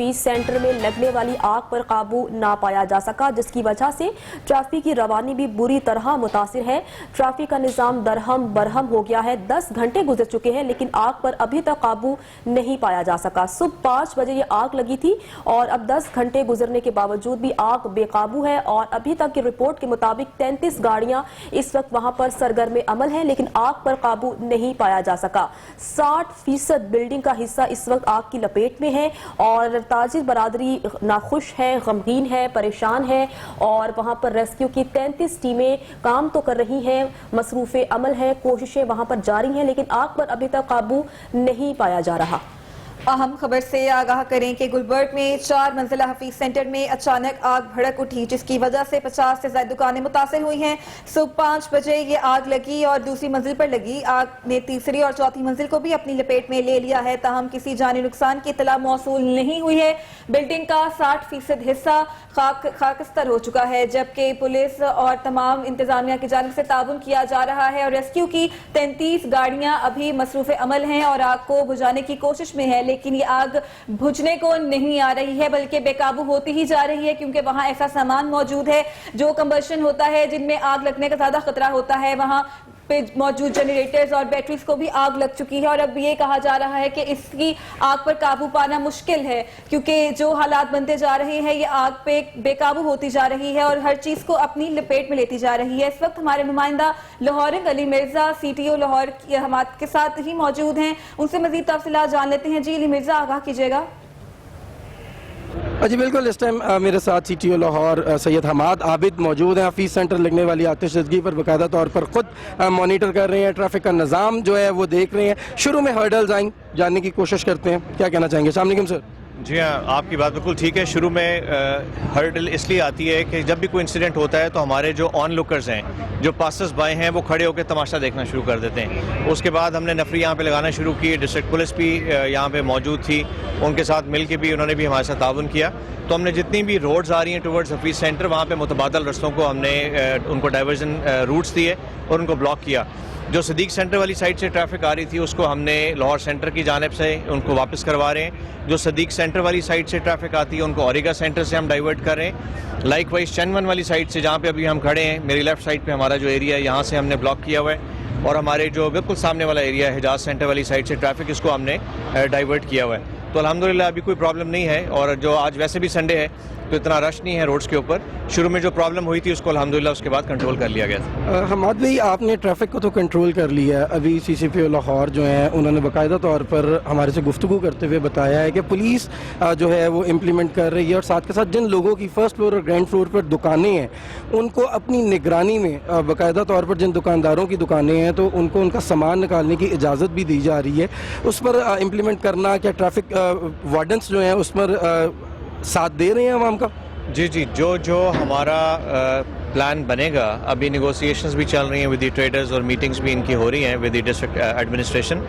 Hafeez centre में लगने वाली आग पर काबू ना पाया जा सका, जिसकी वजह से ट्रैफिक की रवानी भी बुरी तरह मुतासिर है। ट्रैफिक का निजाम दरहम बरहम हो गया है। 10 घंटे गुजर चुके हैं लेकिन आग पर अभी तक काबू नहीं पाया जा सका। सुबह 5 बजे ये आग लगी थी और अब 10 घंटे गुजरने के बावजूद भी आग बेकाबू है और अभी तक की रिपोर्ट के मुताबिक 33 गाड़ियां इस वक्त वहां पर सरगर्म अमल है, लेकिन आग पर काबू नहीं पाया जा सका। 60% बिल्डिंग का हिस्सा इस वक्त आग की लपेट में है और ताजिर बरादरी नाखुश है, गमगीन है, परेशान है और वहां पर रेस्क्यू की 33 टीमें काम तो कर रही हैं, मसरूफ़े अमल है, कोशिशें वहां पर जारी हैं, लेकिन आग पर अभी तक काबू नहीं पाया जा रहा। अहम खबर से आगाह करें कि गुलबर्ग में 4 मंजिला हफीज सेंटर में अचानक आग भड़क उठी, जिसकी वजह से 50 से ज्यादा दुकानें मुतासिर हुई हैं। सुबह 5 बजे ये आग लगी और दूसरी मंजिल पर लगी आग ने तीसरी और चौथी मंजिल को भी अपनी लपेट में ले लिया है। ताहम किसी जानी नुकसान की इत्तला मौसूल नहीं हुई है। बिल्डिंग का 60% हिस्सा खाकस्तर हो चुका है, जबकि पुलिस और तमाम इंतजामिया की जानिब से ताउन किया जा रहा है और रेस्क्यू की 33 गाड़ियां अभी मसरूफ़ अमल हैं और आग को बुझाने की कोशिश में है, लेकिन ये आग बुझने को नहीं आ रही है बल्कि बेकाबू होती ही जा रही है, क्योंकि वहां ऐसा सामान मौजूद है जो कंबशन होता है, जिनमें आग लगने का ज्यादा खतरा होता है। वहां पे मौजूद जनरेटर्स और बैटरीज को भी आग लग चुकी है और अब ये कहा जा रहा है कि इसकी आग पर काबू पाना मुश्किल है, क्योंकि जो हालात बनते जा रहे हैं ये आग पे बेकाबू होती जा रही है और हर चीज को अपनी लपेट में लेती जा रही है। इस वक्त हमारे नुमाइंदा लाहौर अली मिर्जा CTO लाहौर हमारे साथ ही मौजूद हैं, उनसे मजीद तफसीलात जान लेते हैं। जी अली मिर्जा, आगाह कीजिएगा। जी बिल्कुल, इस टाइम मेरे साथ CTO लाहौर सैयद हमाद आबिद मौजूद हैं। हफीज सेंटर लगने वाली आतिशज़गी पर बाकायदा तौर पर खुद मॉनिटर कर रहे हैं, ट्रैफिक का निज़ाम जो है वो देख रहे हैं। शुरू में हर्डल्स आएँ, जानने की कोशिश करते हैं, क्या कहना चाहेंगे? अस्सलाम वालेकुम सर। जी हाँ, आपकी बात बिल्कुल ठीक है। शुरू में हर्डल इसलिए आती है कि जब भी कोई इंसिडेंट होता है तो हमारे जो ऑन लुकर्स हैं, जो पासर्स बाय हैं, वो खड़े होकर तमाशा देखना शुरू कर देते हैं। उसके बाद हमने नफरी यहाँ पे लगाना शुरू की। डिस्ट्रिक्ट पुलिस भी यहाँ पे मौजूद थी, उनके साथ मिल के भी उन्होंने भी हमारे साथ ताउन किया। तो हमने जितनी भी रोड्स आ रही हैं टुवर्ड्स हफीज सेंटर, वहाँ पे मुतबादल रस्तों को हमने उनको डाइवर्जन रूट्स दिए और उनको ब्लॉक किया। जो सदीक सेंटर वाली साइड से ट्रैफिक आ रही थी उसको हमने लाहौर सेंटर की जानिब से उनको वापस करवा रहे हैं। जो सदीक सेंटर वाली साइड से ट्रैफिक आती है उनको औरिगा सेंटर से हम डाइवर्ट कर रहे हैं। लाइक वाइज चंदवन वाली साइड से, जहाँ पे अभी हम खड़े हैं, मेरी लेफ्ट साइड पे हमारा जो एरिया है यहाँ से हमने ब्लॉक किया हुआ है और हमारे जो बिल्कुल सामने वाला एरिया है हिजाज सेंटर वाली साइड से ट्रैफिक, इसको हमने डाइवर्ट किया हुआ है। तो अल्हम्दुलिल्लाह अभी कोई प्रॉब्लम नहीं है और जो आज वैसे भी संडे है तो इतना रश नहीं है रोड्स के ऊपर। शुरू में जो प्रॉब्लम हुई थी उसको अल्हम्दुलिल्लाह उसके बाद कंट्रोल कर लिया गया था। हमाद भाई, आपने ट्रैफिक को तो कंट्रोल कर लिया है। अभी CCPO लाहौर जो हैं उन्होंने बाकायदा तौर पर हमारे से गुफ्तगू करते हुए बताया है कि पुलिस जो है वो इम्प्लीमेंट कर रही है और साथ के साथ जिन लोगों की फर्स्ट फ्लोर और ग्राउंड फ्लोर पर दुकानें हैं उनको अपनी निगरानी में बाकायदा तौर पर, जिन दुकानदारों की दुकानें हैं तो उनको उनका सामान निकालने की इजाज़त भी दी जा रही है। उस पर इम्प्लीमेंट करना, क्या ट्रैफिक वार्डन्स जो हैं उस पर साथ दे रहे हैं आवाम का? जी जी, जो हमारा प्लान बनेगा, अभी नेगोशिएशंस भी चल रही हैं विद द ट्रेडर्स और मीटिंग्स भी इनकी हो रही हैं विद द डिस्ट्रिक्ट एडमिनिस्ट्रेशन।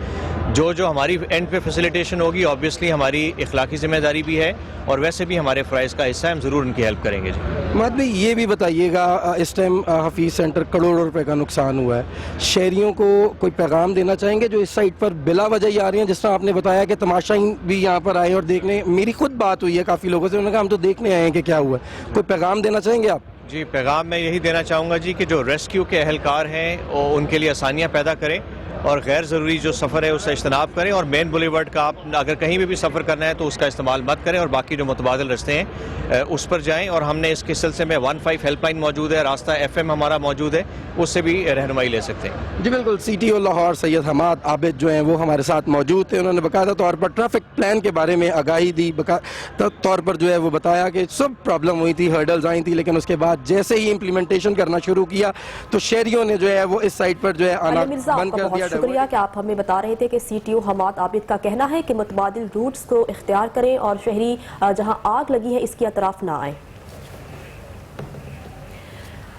जो हमारी एंड पे फैसिलिटेशन होगी ऑब्वियसली हमारी इखलाकी जिम्मेदारी भी है और वैसे भी हमारे फ़राइज़ का हिस्सा है, हम ज़रूर उनकी हेल्प करेंगे। जी महमद भाई, ये भी बताइएगा, इस टाइम हफीज सेंटर करोड़ों रुपए का नुकसान हुआ है, शहरियों को कोई पैगाम देना चाहेंगे जो इस साइड पर बिला वजह ही आ रही हैं? जिस तरह आपने बताया कि तमाशाई भी यहाँ पर आए और देखने, मेरी खुद बात हुई है काफ़ी लोगों से, उन्होंने कहा हम तो देखने आए हैं कि क्या हुआ है। कोई पैगाम देना चाहेंगे आप? जी, पैगाम मैं यही देना चाहूँगा जी कि जो रेस्क्यू के अहलकार हैं उनके लिए आसानियाँ पैदा करें और गैर ज़रूरी जो सफ़र है उससे इज्तनाब करें और मेन बुलेवर्ड का आप अगर कहीं भी सफ़र करना है तो उसका इस्तेमाल मत करें और बाकी जो मुतबादिल रास्ते हैं उस पर जाएं। और हमने इसके सिलसिले में 15 हेल्पलाइन मौजूद है, रास्ता FM हमारा मौजूद है, उससे भी रहनुमाई ले सकते हैं। जी बिल्कुल, CTO लाहौर सैयद हमाद आबिद जो हैं वो हमारे साथ मौजूद थे। उन्होंने बाकायदा तौर पर ट्रैफिक प्लान के बारे में आगाही दी, बाकायदा तौर पर जो है वो बताया कि सब प्रॉब्लम हुई थी, हर्डल्स आई थी, लेकिन उसके बाद जैसे ही इम्प्लीमेंटेशन करना शुरू किया तो शहरियों ने जो है वो इस साइड पर जो है आना बंद कर दिया। शुक्रिया कि आप हमें बता रहे थे कि CTO हमाद आबिद का कहना है कि मुतबादिल रूट्स को इख्तियार करें और शहरी जहां आग लगी है इसकी अतराफ ना आए।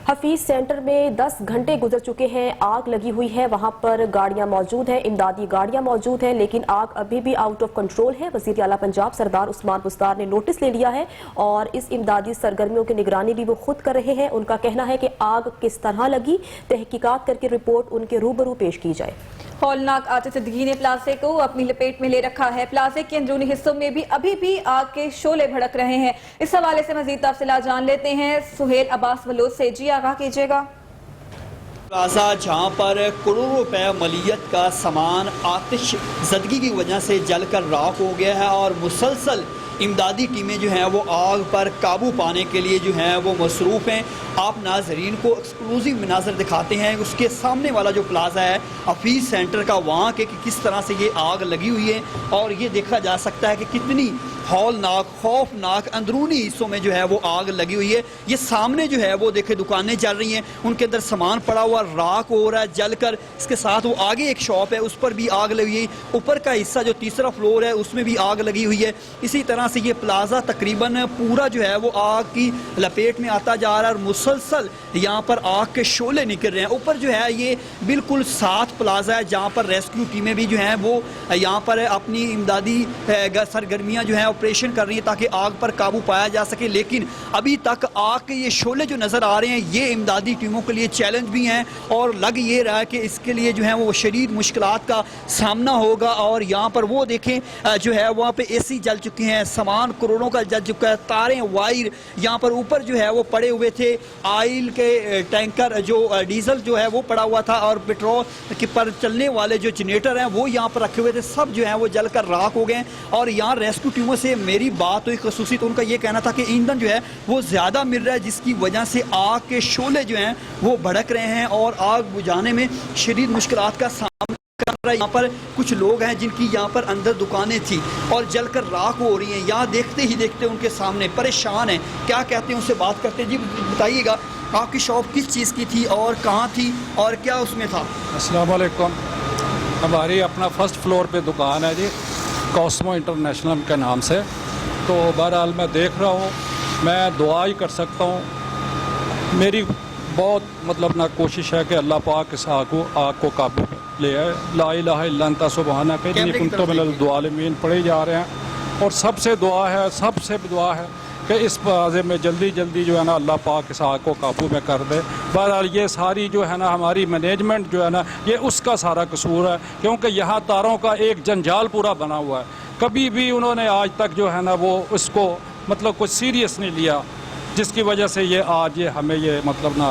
हफीज सेंटर में 10 घंटे गुजर चुके हैं, आग लगी हुई है, वहां पर गाड़ियां मौजूद हैं, इमदादी गाड़ियां मौजूद हैं, लेकिन आग अभी भी आउट ऑफ कंट्रोल है। वज़ीर आला पंजाब सरदार उस्मान बुस्तार ने नोटिस ले लिया है और इस इमदादी सरगर्मियों की निगरानी भी वो खुद कर रहे हैं। उनका कहना है कि आग किस तरह लगी, तहकीकात करके रिपोर्ट उनके रूबरू पेश की जाए। हौलनाक आतिशदगी ने प्लाजे को अपनी लपेट में ले रखा है। प्लाजे के अंदरूनी हिस्सों में भी अभी भी आग के शोले भड़क रहे हैं। इस हवाले से मजीद तफसीलात जान लेते हैं सुहेल अब्बास बलोच से। जी आगाह कीजिएगा। प्लाजा जहाँ पर करोड़ों रुपए मलियत का सामान आतिश ज़दगी की वजह से जलकर राख हो गया है और मुसलसल इमदादी टीमें जो हैं वो आग पर काबू पाने के लिए जो हैं वो मसरूफ़ हैं। आप नाजरीन को एक्सक्लूसिव मनाज़र दिखाते हैं। उसके सामने वाला जो प्लाजा है हफीज़ सेंटर का, वहाँ के कि किस तरह से ये आग लगी हुई है और ये देखा जा सकता है कि कितनी हौलनाक खौफनाक अंदरूनी हिस्सों में जो है वो आग लगी हुई है। ये सामने जो है वो देखे दुकानें चल रही हैं, उनके अंदर सामान पड़ा हुआ राख हो रहा है जलकर। इसके साथ वो आगे एक शॉप है, उस पर भी आग लगी हुई है। ऊपर का हिस्सा जो तीसरा फ्लोर है उसमें भी आग लगी हुई है। इसी तरह से ये प्लाजा तकरीबन पूरा जो है वो आग की लपेट में आता जा रहा है और मुसलसल यहाँ पर आग के शोले निकल रहे हैं। ऊपर जो है ये बिल्कुल साथ प्लाजा है जहाँ पर रेस्क्यू टीमें भी जो हैं वो यहाँ पर अपनी इमदादी सरगर्मियाँ जो हैं ऑपरेशन कर रही है ताकि आग पर काबू पाया जा सके। लेकिन अभी तक आग के ये शोले जो नज़र आ रहे हैं ये इमदादी टीमों के लिए चैलेंज भी हैं और लग ये रहा है कि इसके लिए जो है वो शदीद मुश्किलात का सामना होगा। और यहाँ पर वो देखें जो है वहाँ पे एसी जल चुके हैं, सामान करोड़ों का जल चुका है, तारें वायर यहाँ पर ऊपर जो है वो पड़े हुए थे। ऑयल के टैंकर जो डीजल जो है वो पड़ा हुआ था और पेट्रोल के पर चलने वाले जो जनरेटर हैं वो यहाँ पर रखे हुए थे, सब जो है वो जलकर राख हो गए। और यहाँ रेस्क्यू टीमों से मेरी बात हुई खसूसी तो उनका ये कहना था कि ईंधन जो है वो ज़्यादा मिल रहा है जिसकी वजह से आग के शोले जो हैं वो भड़क रहे हैं और आग बुझाने में शदीद मुश्किलात का सामना कर रहा है। यहाँ पर कुछ लोग हैं जिनकी यहाँ पर अंदर दुकानें थी और जलकर राख हो रही हैं। यहाँ देखते ही देखते उनके सामने परेशान हैं, क्या कहते हैं उनसे बात करते हैं। जी बताइएगा आपकी शॉप किस चीज़ की थी और कहाँ थी और क्या उसमें था? अस्सलाम वालेकुम। हमारी अपना फर्स्ट फ्लोर पे दुकान है जी, कॉस्मो इंटरनेशनल के नाम से। तो बहरहाल मैं देख रहा हूँ, मैं दुआ ही कर सकता हूँ। मेरी बहुत मतलब ना कोशिश है कि अल्लाह पाक इस आग को काबू ले आए। ला इलाहा इल्ला अंता सुब्हानक इन्नी कुन्तु मिनल ज़ालिमीन पढ़े जा रहे हैं। और सबसे दुआ है कि इस प्लाज़े में जल्दी जो है ना अल्लाह पाक इस आग को काबू में कर दे। बहरहाल ये सारी जो है ना हमारी मैनेजमेंट जो है ना ये उसका सारा कसूर है, क्योंकि यहाँ तारों का एक जंजाल पूरा बना हुआ है। कभी भी उन्होंने आज तक जो है ना वो उसको मतलब कुछ सीरियस नहीं लिया, जिसकी वजह से ये आज ये हमें ये मतलब ना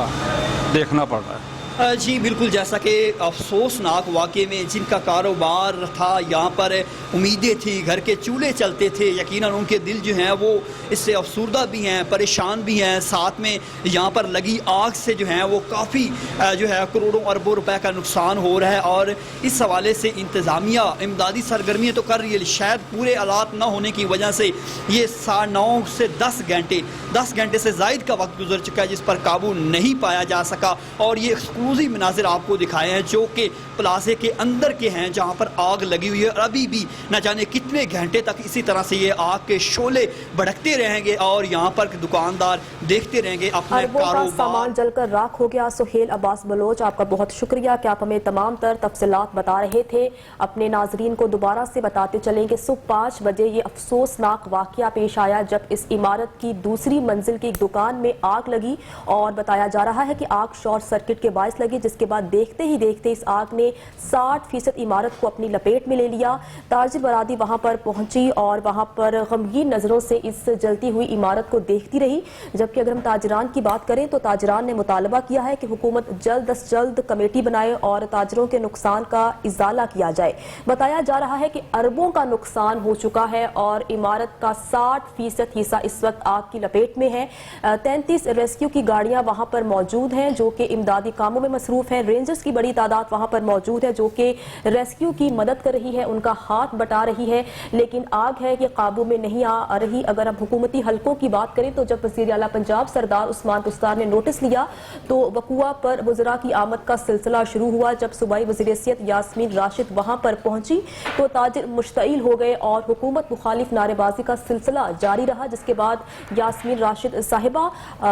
देखना पड़ रहा है। जी बिल्कुल, जैसा कि अफसोसनाक वाक़े में जिनका कारोबार था, यहाँ पर उम्मीदें थी, घर के चूल्हे चलते थे, यकीनन उनके दिल जो हैं वो इससे अफसुर्दा भी हैं, परेशान भी हैं। साथ में यहाँ पर लगी आग से जो है वो काफ़ी जो है करोड़ों अरबों रुपए का नुकसान हो रहा है। और इस हवाले से इंतज़ामिया इमदादी सरगर्मियाँ तो कर रही है, शायद पूरे आलात न होने की वजह से ये 9 से 10 घंटे से ज़ायद का वक्त गुजर चुका है जिस पर काबू नहीं पाया जा सका। और ये एक्सक्लूसिव मनाजिर आपको दिखाए हैं जो कि प्लाजे के अंदर के हैं जहां पर आग लगी हुई है और अभी भी न जाने कितने घंटे तक इसी तरह से ये आग के शोले भड़कते रहेंगे और यहाँ पर दुकानदार देखते रहेंगे अपने कारोबार। सामान जलकर राख हो गया। सुहेल अब्बास बलोच, आपका बहुत शुक्रिया कि आप हमें तमाम तर तफसीलात बता रहे थे। अपने नाजरीन को दोबारा से बताते चलें कि सुबह 5 बजे ये अफसोसनाक वाकया पेश आया जब इस इमारत की दूसरी मंजिल की एक दुकान में आग लगी और बताया जा रहा है कि आग शॉर्ट सर्किट के बायस लगी, जिसके बाद देखते ही देखते इस आग ने 60% इमारत को अपनी लपेट में ले लिया। ताजिर बरादी वहां पर पहुंची और वहां पर गमगीन नजरों से इस जलती हुई इमारत को देखती रही। जबकि अगर हम ताजिरान की बात करें तो ताजिरान ने मुतालबा किया है कि हुकूमत जल्द अज जल्द कमेटी बनाए और ताजिरों के नुकसान का इजाला किया जाए। बताया जा रहा है कि अरबों का नुकसान हो चुका है और इमारत का 60% हिस्सा इस वक्त आग की लपेट में है। 33 रेस्क्यू की गाड़ियां वहां पर मौजूद हैं जो कि इमदादी कामों में मसरूफ है। रेंजर्स की बड़ी तादाद वहां पर मौजूद है जो कि रेस्क्यू की मदद कर रही है, उनका हाथ बटा रही है, लेकिन आग है कि काबू में नहीं आ रही। अगर हम हुकूमती हलकों की बात करें तो जब वज़ीर आला पंजाब सरदार उस्मान पुस्तार ने नोटिस लिया तो वकुआ पर वज़रा की आमद का सिलसिला शुरू हुआ। जब सूबाई वज़ीर सियासत यास्मीन राशिद वहां पर पहुंची तो ताजिर मुश्तइल हो गए और हुकूमत मुखालिफ नारेबाजी का सिलसिला जारी रहा, जिसके बाद यास्मीन राशिद साहिबा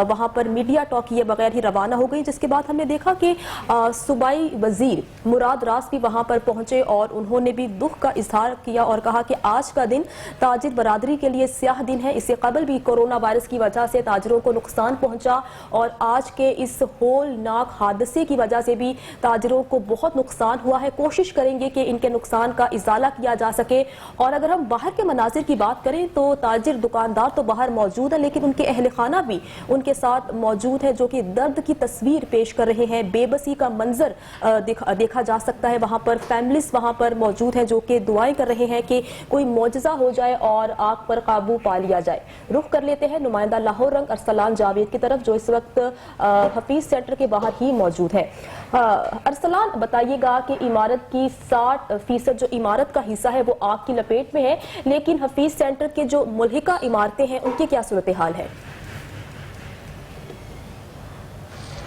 वहां पर मीडिया टॉक किए बगैर ही रवाना हो गई। जिसके बाद हमने देखा कि सूबाई वजीर मुराद रास भी वहां पर पहुंचे और उन्होंने भी दुख का इजहार किया और कहा कि आज का दिन ताजिर बरादरी के लिए स्याह दिन है। इससे कबल भी कोरोना वायरस की वजह से ताजिरों ताजरों को नुकसान पहुंचा और आज के इस होलनाक हादसे की वजह से भी ताजरों को बहुत नुकसान हुआ है। कोशिश करेंगे कि इनके नुकसान का इजाला किया जा सके। और अगर हम बाहर के मनाजिर की बात करें तो ताजिर दुकानदार तो बाहर मौजूद है, लेकिन उनके अहल खाना भी उनके साथ मौजूद है जो कि दर्द की तस्वीर पेश कर रहे हैं। बेबसी का मंजर देखा जा सकता है। वहां पर फैमिलीज वहां पर मौजूद हैं जो कि दुआएं कर रहे हैं कि कोई मौजज़ा हो जाए और आग पर काबू पा लिया जाए। रुख कर लेते हैं नुमाइंदा लाहौर रंग अरसलान जावेद की तरफ जो इस वक्त हफीज सेंटर के बाहर ही मौजूद है। अरसलान, बताइएगा कि इमारत की 60% जो इमारत का हिस्सा है वो आग की लपेट में है, लेकिन हफीज सेंटर के जो मुल्हिका इमारतें हैं उनकी क्या सूरत हाल है?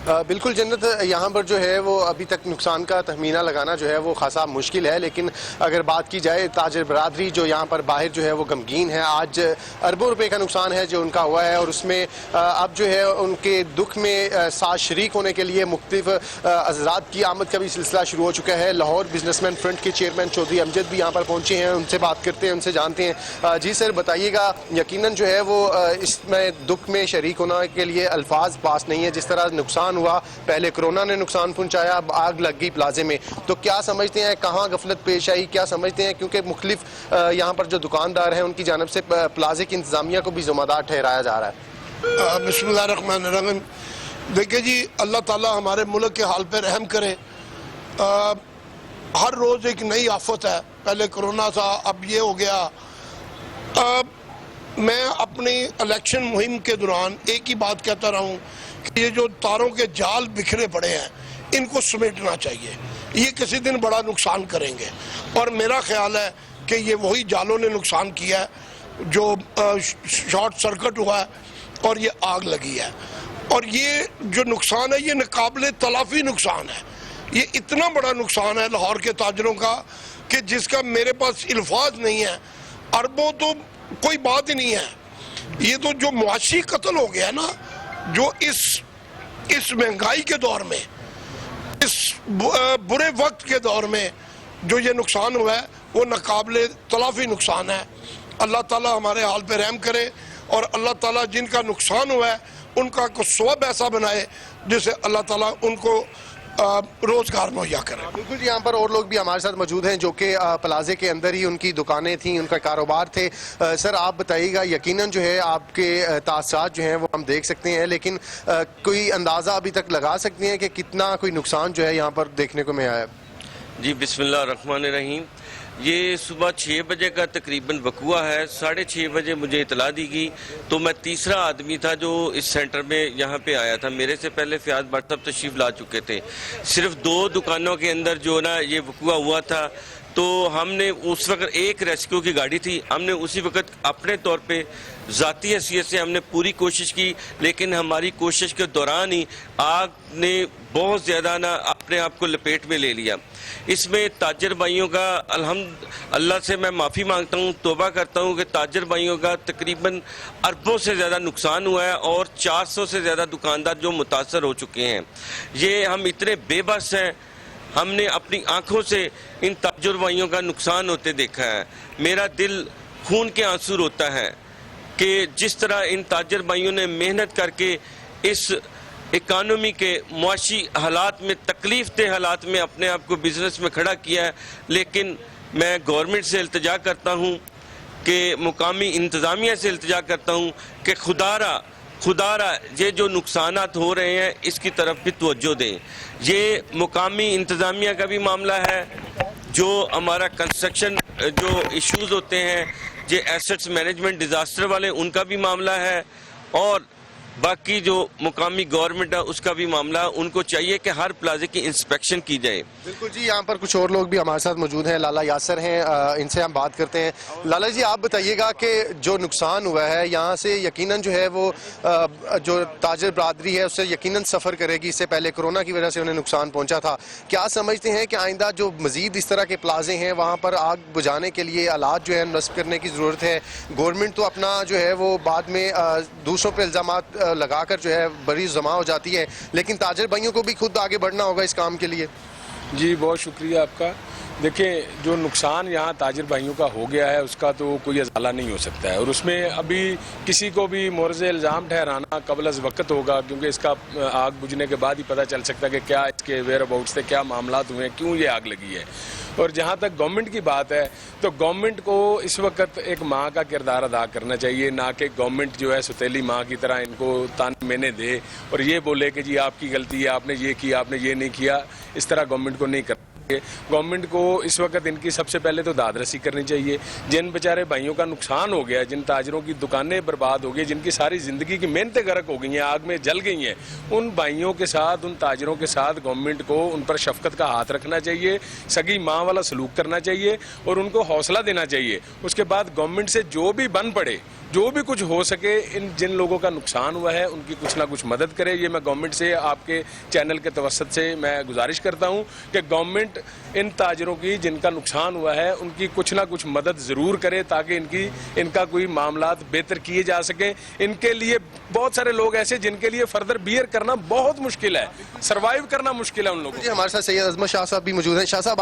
बिल्कुल जन्नत, यहाँ पर जो है वो अभी तक नुकसान का तखमीना लगाना जो है वो खासा मुश्किल है, लेकिन अगर बात की जाए ताजिर बरादरी जो यहाँ पर बाहर जो है वो गमगीन है। आज अरबों रुपए का नुकसान है जो उनका हुआ है और उसमें अब जो है उनके दुख में साथ शरीक होने के लिए मुख्तलिफ हज़रात की आमद का भी सिलसिला शुरू हो चुका है। लाहौर बिजनेसमैन फ्रंट के चेयरमैन चौधरी अमजद भी यहाँ पर पहुँचे हैं, उनसे बात करते हैं, उनसे जानते हैं। जी सर, बताइएगा, यकीनन जो है वो इसमें दुख में शरीक होने के लिए अल्फाज पास नहीं है। जिस तरह नुकसान हुआ, पहले कोरोना ने नुकसान पहुंचाया, अब आग लग गई प्लाजे में, तो क्या समझते हैं कहाँ गफलत पेश आई, क्या समझते हैं? क्योंकि मुख्तलिफ यहाँ पर जो दुकानदार हैं उनकी जानिब से प्लाजे की इंतजामिया को भी जिम्मेदार ठहराया जा रहा है। बिस्मिल्लाहिर्रहमानिर्रहीम। देखिए जी, अल्लाह ताला हमारे मुल्क के हाल पे रहम करे। हर रोज़ एक नई आफत है। पहले कोरोना था, अब ये हो गया। मैं अपनी इलेक्शन मुहिम के दौरान एक ही बात कहता रहा हूँ कि ये जो तारों के जाल बिखरे पड़े हैं इनको समेटना चाहिए, ये किसी दिन बड़ा नुकसान करेंगे। और मेरा ख्याल है कि ये वही जालों ने नुकसान किया है जो शॉर्ट सर्किट हुआ है और ये आग लगी है। और ये जो नुकसान है ये नाकाबिले तलाफी नुकसान है। ये इतना बड़ा नुकसान है लाहौर के ताजरों का कि जिसका मेरे पास अल्फाज नहीं है। अरबों तो कोई बात ही नहीं है। ये तो जो मुआशी कत्ल हो गया ना, जो इस महंगाई के दौर में, इस बुरे वक्त के दौर में जो ये नुकसान हुआ है वो नाकाबिले तलाफी नुकसान है। अल्लाह ताला हमारे हाल पे रहम करे और अल्लाह ताला जिनका नुकसान हुआ है उनका कुछ सबब ऐसा बनाए जिससे अल्लाह ताला उनको रोजगार मुहैया करें। बिल्कुल, यहाँ पर और लोग भी हमारे साथ मौजूद हैं जो कि प्लाजे के अंदर ही उनकी दुकानें थीं, उनका कारोबार थे। सर, आप बताइएगा, यकीनन जो है आपके तासात जो हैं वो हम देख सकते हैं, लेकिन कोई अंदाज़ा अभी तक लगा सकते हैं कि कितना कोई नुकसान जो है यहाँ पर देखने को मिला है? जी, बिस्मिल्लाह रहमान रहीम। ये सुबह 6 बजे का तकरीबन वक़ुआ है। 6:30 बजे मुझे इतला दी गई तो मैं तीसरा आदमी था जो इस सेंटर में यहाँ पे आया था। मेरे से पहले फ़याज़ भट्ट साहब तशरीफ़ ला चुके थे। सिर्फ 2 दुकानों के अंदर जो ना ये वक़ुआ हुआ था, तो हमने उस वक्त एक रेस्क्यू की गाड़ी थी, हमने उसी वक्त अपने तौर पे ज़ाती हैसियत से हमने पूरी कोशिश की, लेकिन हमारी कोशिश के दौरान ही आग ने बहुत ज़्यादा ना अपने आप को लपेट में ले लिया। इसमें ताजर भाइयों का अल्लाह से मैं माफ़ी मांगता हूँ, तौबा करता हूँ कि ताजर भाइयों का तकरीबन अरबों से ज़्यादा नुकसान हुआ है और 400 से ज़्यादा दुकानदार जो मुतासर हो चुके हैं। ये हम इतने बेबस हैं, हमने अपनी आंखों से इन ताजर भाइयों का नुकसान होते देखा है। मेरा दिल खून के आंसू रोता है कि जिस तरह इन ताजर भाइयों ने मेहनत करके इस इकानमी के मुआशी हालात में, तकलीफ दे हालात में अपने आप को बिजनेस में खड़ा किया है। लेकिन मैं गवर्नमेंट से इल्तिजा करता हूँ कि मुकामी इंतज़ामिया से इल्तिजा करता हूँ कि खुदारा ये जो नुकसानात हो रहे हैं इसकी तरफ भी तवज्जो दें। ये मुकामी इंतज़ामिया का भी मामला है, जो हमारा कंस्ट्रक्शन जो इश्यूज़ होते हैं, ये एसेट्स मैनेजमेंट डिज़ास्टर वाले, उनका भी मामला है, और बाकी जो मुकामी गवर्नमेंट है उसका भी मामला है। उनको चाहिए कि हर प्लाजे की इंस्पेक्शन की जाए। बिल्कुल जी, यहाँ पर कुछ और लोग भी हमारे साथ मौजूद हैं। लाला यासर हैं, इनसे हम बात करते हैं। लाला जी, आप बताइएगा कि जो नुकसान हुआ है यहाँ से यकीनन जो है वो जो ताजर बरादरी है उससे यकीनन सफ़र करेगी। इससे पहले कोरोना की वजह से उन्हें नुकसान पहुँचा था। क्या समझते हैं कि आइंदा जो मज़ीद इस तरह के प्लाजे हैं वहाँ पर आग बुझाने के लिए आलात जो है नस्ब करने की ज़रूरत है? गवर्नमेंट तो अपना जो है वो बाद में दूसरों पर इल्ज़ामात लगाकर जो है बड़ी जमा हो जाती है, लेकिन ताजर भाइयों को भी खुद आगे बढ़ना होगा इस काम के लिए। जी, बहुत शुक्रिया आपका। دیکھیں جو نقصان یہاں تاجر بھائیوں کا ہو گیا ہے اس کا تو کوئی ازالہ نہیں ہو سکتا ہے، اور اس میں ابھی کسی کو بھی مورز الزام ٹھہرانا قبل از وقت ہوگا، کیونکہ اس کا آگ بجھنے کے بعد ہی پتہ چل سکتا ہے کہ کیا اس کے ویئر اباؤٹس تھے، کیا معاملات ہوئے ہیں، کیوں یہ آگ لگی ہے۔ اور جہاں تک گورنمنٹ کی بات ہے تو گورنمنٹ کو اس وقت ایک ماں کا کردار ادا کرنا چاہیے، نہ کہ گورنمنٹ جو ہے ستیلی ماں کی طرح ان کو تانے مینے دے اور یہ بولے کہ جی آپ کی غلطی ہے، آپ نے یہ کیا، آپ نے یہ نہیں کیا۔ اس طرح گورنمنٹ کو نہیں کرنا۔ گورنمنٹ کو اس وقت ان کی سب سے پہلے تو داد رسی کرنی چاہیے۔ جن بیچارے بھائیوں کا نقصان ہو گیا، جن تاجروں کی دکانیں برباد ہو گئی، جن کی ساری زندگی کی محنتیں غرق ہو گئی ہیں، آگ میں جل گئی ہیں، ان بھائیوں کے ساتھ، ان تاجروں کے ساتھ گورنمنٹ کو ان پر شفقت کا ہاتھ رکھنا چاہیے، سگی ماں والا سلوک کرنا چاہیے اور ان کو حوصلہ دینا چاہیے۔ اس کے بعد گورنمنٹ سے جو بھی بن پڑے، جو بھی کچھ ہو سکے، ان جن لوگوں کا نقصان ہوا ہے ان کی کچھ نہ کچھ مدد کرے۔ یہ میں گورنمنٹ سے آپ کے چینل کے توسط سے میں گزارش کرتا ہوں کہ گورنمنٹ ان تاجروں کی جن کا نقصان ہوا ہے ان کی کچھ نہ کچھ مدد ضرور کرے تاکہ ان کا کوئی معاملات بہتر کیے جا سکیں۔ ان کے لیے بہت سارے لوگ ایسے جن کے لیے فردر بیئر کرنا بہت مشکل ہے، سروائیو کرنا مشکل ہے ان لوگوں کو۔ ہمارے ساتھ سید عظمت شاہ صاحب بھی موجود ہیں۔ شاہ صاحب